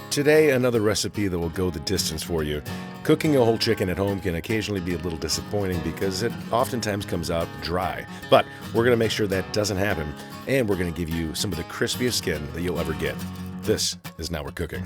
Today, another recipe that will go the distance for you. Cooking a whole chicken at home can occasionally be a little disappointing because it oftentimes comes out dry. But we're going to make sure that doesn't happen, and we're going to give you some of the crispiest skin that you'll ever get. This is Now We're Cooking.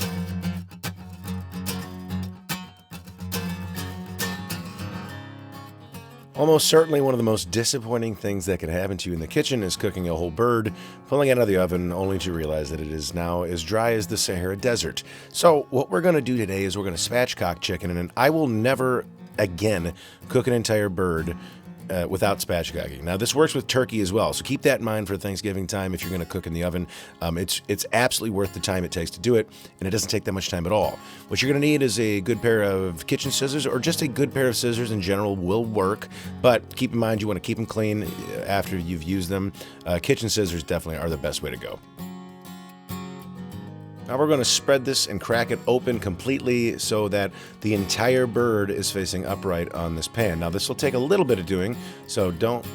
Almost certainly one of the most disappointing things that can happen to you in the kitchen is cooking a whole bird, pulling it out of the oven only to realize that it is now as dry as the Sahara Desert. So what we're going to do today is we're going to spatchcock chicken, and I will never again cook an entire bird without spatchcocking. Now this works with turkey as well, so keep that in mind for Thanksgiving time if you're going to cook in the oven. It's absolutely worth the time it takes to do it, and it doesn't take that much time at all. What you're going to need is a good pair of kitchen scissors, or just a good pair of scissors in general will work, but keep in mind you want to keep them clean after you've used them. Kitchen scissors definitely are the best way to go. Now we're going to spread this and crack it open completely so that the entire bird is facing upright on this pan. Now this will take a little bit of doing, so don't,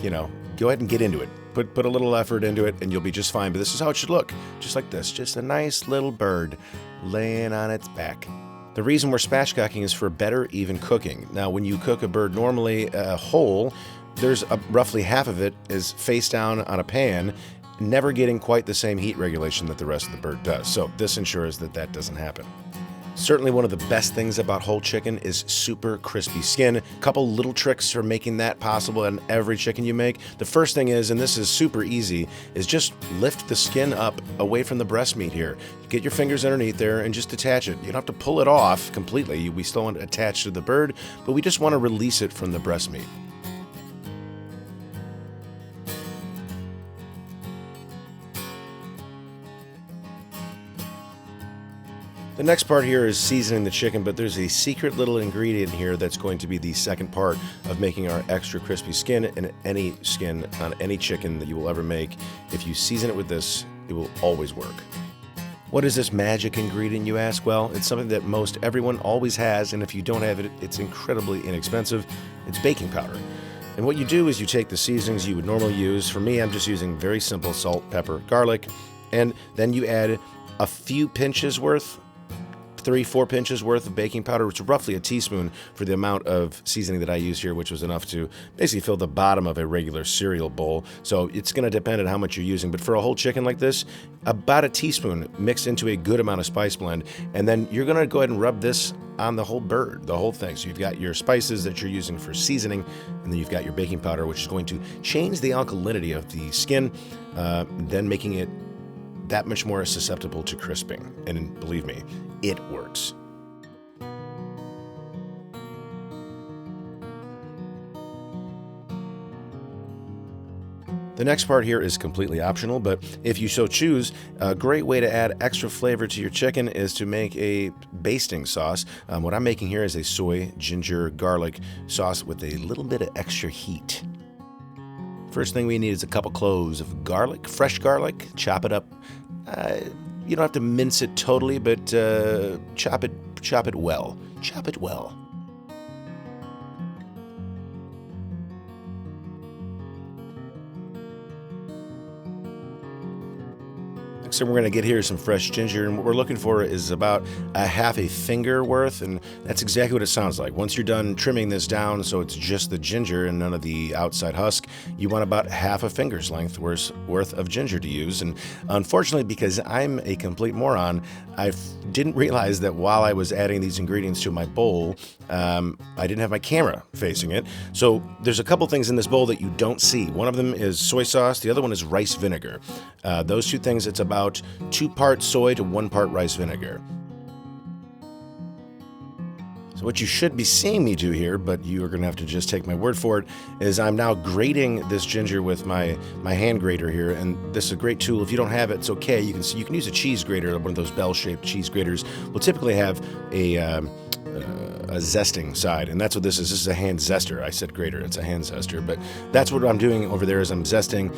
go ahead and get into it. Put a little effort into it and you'll be just fine. But this is how it should look, just like this. Just a nice little bird laying on its back. The reason we're spatchcocking is for better even cooking. Now when you cook a bird normally whole, there's roughly half of it is face down on a pan, never getting quite the same heat regulation that the rest of the bird does. So this ensures that that doesn't happen. Certainly one of the best things about whole chicken is super crispy skin. A couple little tricks for making that possible in every chicken you make. The first thing is, and this is super easy, is just lift the skin up away from the breast meat here. Get your fingers underneath there and just detach it. You don't have to pull it off completely. We still want it attached to the bird, but we just want to release it from the breast meat. The next part here is seasoning the chicken, but there's a secret little ingredient here that's going to be the second part of making our extra crispy skin in any skin on any chicken that you will ever make. If you season it with this, it will always work. What is this magic ingredient, you ask? Well, it's something that most everyone always has, and if you don't have it, it's incredibly inexpensive. It's baking powder. And what you do is you take the seasonings you would normally use. For me, I'm just using very simple salt, pepper, garlic, and then you add a few pinches worth, 3-4 pinches worth of baking powder, which is roughly a teaspoon for the amount of seasoning that I use here, which was enough to basically fill the bottom of a regular cereal bowl. So it's going to depend on how much you're using, but for a whole chicken like this, about a teaspoon mixed into a good amount of spice blend, and then you're going to go ahead and rub this on the whole bird, the whole thing. So you've got your spices that you're using for seasoning, and then you've got your baking powder, which is going to change the alkalinity of the skin, then making it that much more susceptible to crisping. And believe me, it works. The next part here is completely optional, but if you so choose, a great way to add extra flavor to your chicken is to make a basting sauce. What I'm making here is a soy, ginger, garlic sauce with a little bit of extra heat. First thing we need is a couple cloves of garlic, fresh garlic. Chop it up. You don't have to mince it totally, but chop it well. Chop it well. Next thing we're going to get here is some fresh ginger, and what we're looking for is about a half a finger worth, and that's exactly what it sounds like. Once you're done trimming this down so it's just the ginger and none of the outside husk, you want about half a finger's length worth of ginger to use. And unfortunately, because I'm a complete moron, I didn't realize that while I was adding these ingredients to my bowl, I didn't have my camera facing it. So there's a couple things in this bowl that you don't see. One of them is soy sauce. The other one is rice vinegar. Those two things, it's about 2 parts soy to 1 part rice vinegar. So what you should be seeing me do here, but you are going to have to just take my word for it, is I'm now grating this ginger with my hand grater here, and this is a great tool. If you don't have it, it's okay. You can use a cheese grater, one of those bell-shaped cheese graters. We'll typically have a zesting side, and that's what this is. This is a hand zester. I said grater, it's a hand zester, but that's what I'm doing over there is I'm zesting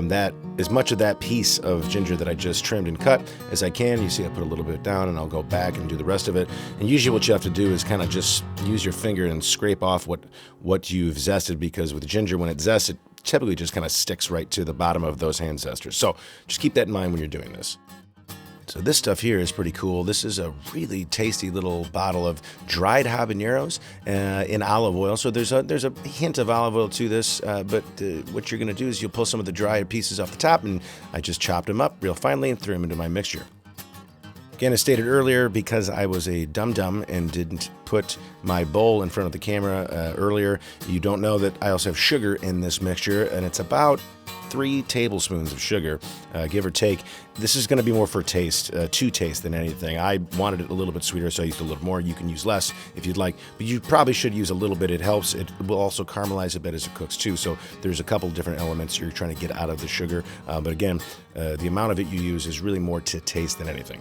that as much of that piece of ginger that I just trimmed and cut as I can. You see I put a little bit down, and I'll go back and do the rest of it. And usually what you have to do is kind of just use your finger and scrape off what you've zested, because with ginger, when it's zested, it typically just kind of sticks right to the bottom of those hand zesters. So just keep that in mind when you're doing this. So this stuff here is pretty cool. This is a really tasty little bottle of dried habaneros in olive oil. So there's a hint of olive oil to this, but what you're going to do is you'll pull some of the dried pieces off the top, and I just chopped them up real finely and threw them into my mixture. Again, as stated earlier, because I was a dum-dum and didn't put my bowl in front of the camera earlier, you don't know that I also have sugar in this mixture, and it's about 3 tablespoons of sugar, give or take. This is going to be more for taste, to taste than anything. I wanted it a little bit sweeter, so I used a little more. You can use less if you'd like, but you probably should use a little bit. It helps. It will also caramelize a bit as it cooks too, so there's a couple different elements you're trying to get out of the sugar. But again, the amount of it you use is really more to taste than anything.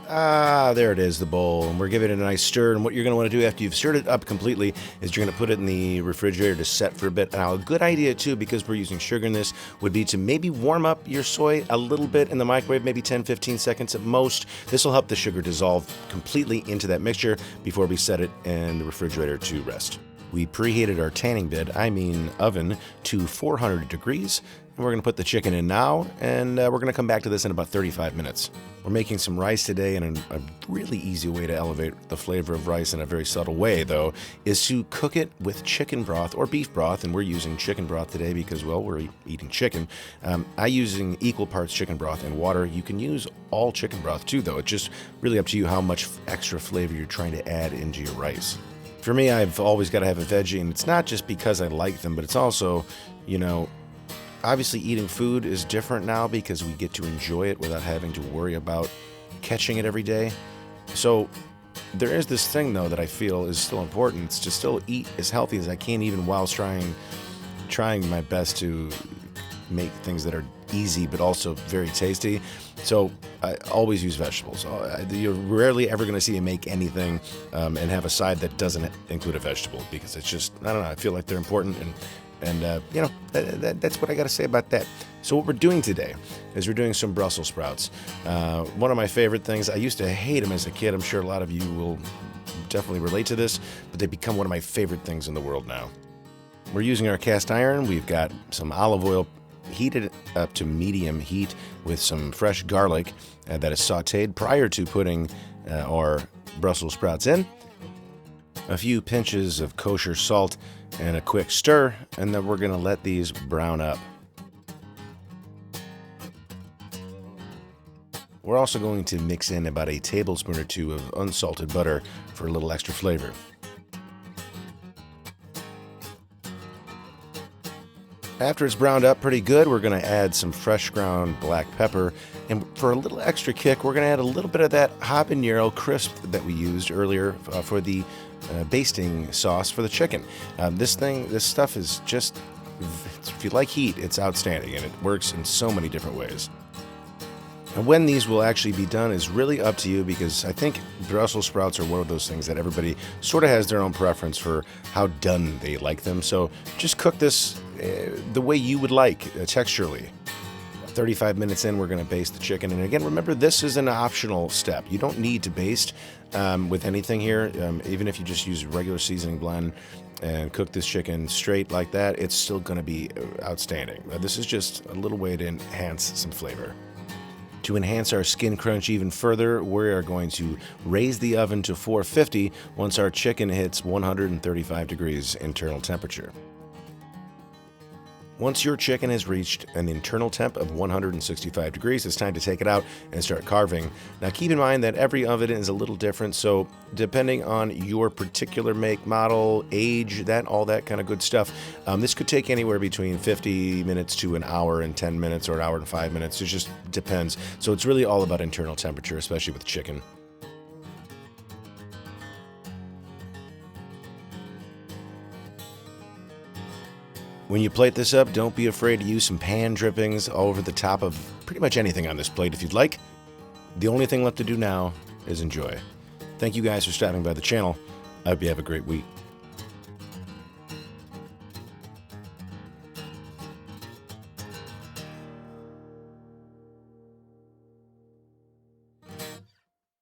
There it is, the bowl, and we're giving it a nice stir. And what you're going to want to do after you've stirred it up completely is you're going to put it in the refrigerator to set for a bit. Now, a good idea too, because we're using sugar in this, would be to maybe warm up your soy a little bit in the microwave, maybe 10-15 seconds at most. This will help the sugar dissolve completely into that mixture before we set it in the refrigerator to rest. We preheated our tanning bed, oven, to 400 degrees. And we're going to put the chicken in now, and we're going to come back to this in about 35 minutes. We're making some rice today, and a really easy way to elevate the flavor of rice in a very subtle way, though, is to cook it with chicken broth or beef broth, and we're using chicken broth today because, well, we're eating chicken. I'm using equal parts chicken broth and water. You can use all chicken broth too, though. It's just really up to you how much extra flavor you're trying to add into your rice. For me, I've always got to have a veggie, and it's not just because I like them, but it's also, obviously eating food is different now because we get to enjoy it without having to worry about catching it every day. So there is this thing, though, that I feel is still important. It's to still eat as healthy as I can, even while trying my best to make things that are easy but also very tasty. So I always use vegetables. You're rarely ever going to see me make anything and have a side that doesn't include a vegetable, because it's just, I don't know, I feel like they're important, and that's what I got to say about that. So what we're doing today is we're doing some Brussels sprouts. One of my favorite things. I used to hate them as a kid. I'm sure a lot of you will definitely relate to this, but they've become one of my favorite things in the world now. We're using our cast iron. We've got some olive oil heated up to medium heat with some fresh garlic that is sauteed prior to putting our Brussels sprouts in. A few pinches of kosher salt and a quick stir, and then we're going to let these brown up. We're also going to mix in about a tablespoon or 2 of unsalted butter for a little extra flavor. After it's browned up pretty good, we're going to add some fresh ground black pepper, and for a little extra kick, we're going to add a little bit of that habanero crisp that we used earlier for the basting sauce for the chicken. This stuff is just, if you like heat, it's outstanding, and it works in so many different ways. And when these will actually be done is really up to you, because I think Brussels sprouts are one of those things that everybody sort of has their own preference for how done they like them. So just cook this the way you would like, texturally. 35 minutes in, we're going to baste the chicken. And again, remember, this is an optional step. You don't need to baste with anything here. Even if you just use regular seasoning blend and cook this chicken straight like that, it's still going to be outstanding. This is just a little way to enhance some flavor. To enhance our skin crunch even further, we are going to raise the oven to 450 once our chicken hits 135 degrees internal temperature. Once your chicken has reached an internal temp of 165 degrees, it's time to take it out and start carving. Now keep in mind that every oven is a little different, so depending on your particular make, model, age, all that kind of good stuff, this could take anywhere between 50 minutes to an hour and 10 minutes, or an hour and 5 minutes. It just depends. So it's really all about internal temperature, especially with chicken. When you plate this up, don't be afraid to use some pan drippings all over the top of pretty much anything on this plate if you'd like. The only thing left to do now is enjoy. Thank you guys for stopping by the channel. I hope you have a great week.